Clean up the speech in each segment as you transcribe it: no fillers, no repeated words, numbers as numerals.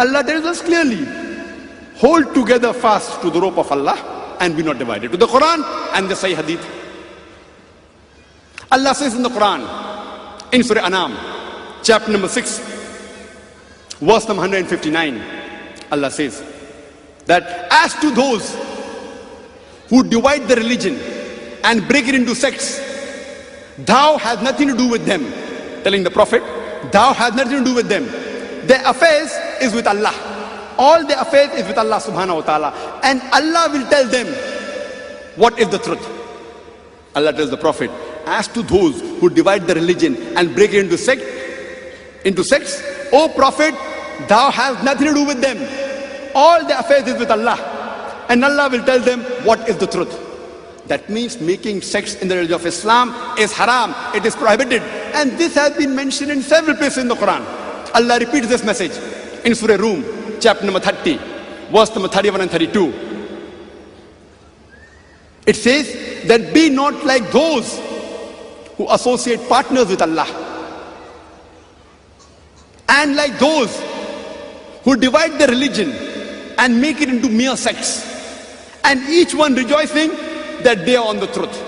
Allah tells us clearly, hold together fast to the rope of Allah and be not divided. To the Quran and the Sahih Hadith. Allah says in the Quran, in Surah Anam, chapter number 6, verse number 159, Allah says that as to those who divide the religion and break it into sects, thou hast nothing to do with them. Telling the Prophet, thou hast nothing to do with them. Their affairs is with Allah. All their affairs is with Allah subhanahu wa ta'ala. And Allah will tell them what is the truth. Allah tells the Prophet, as to those who divide the religion and break it into sects, O Prophet, thou hast nothing to do with them. All their affairs is with Allah. And Allah will tell them what is the truth. That means making sects in the religion of Islam is haram. It is prohibited. And this has been mentioned in several places in the Quran. Allah repeats this message in Surah Rum, chapter number 30, verse number 31 and 32. It says that be not like those who associate partners with Allah, and like those who divide their religion and make it into mere sects, and each one rejoicing that they are on the truth.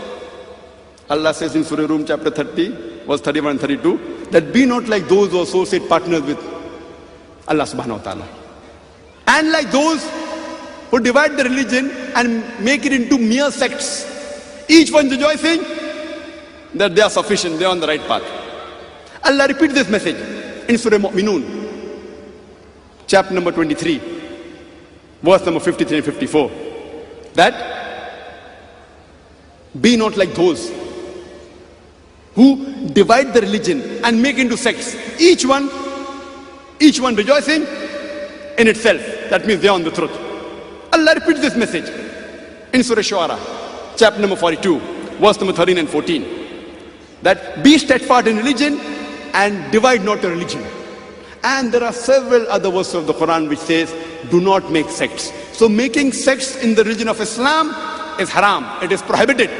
Allah says in Surah Rum chapter 30, verse 31 and 32, that be not like those who associate partners with Allah subhanahu wa ta'ala, and like those who divide the religion and make it into mere sects, each one rejoicing that they are sufficient, they are on the right path. Allah repeats this message in Surah Mu'minun, chapter number 23, verse number 53 and 54, that be not like those who divide the religion and make into sects, each one rejoicing in itself. That means they are on the truth. Allah repeats this message in Surah Shu'ara, chapter number 42, verse number 13 and 14, that be steadfast in religion and divide not your religion. And there are several other verses of the Quran which says, do not make sects. So making sects in the religion of Islam is haram. It is prohibited.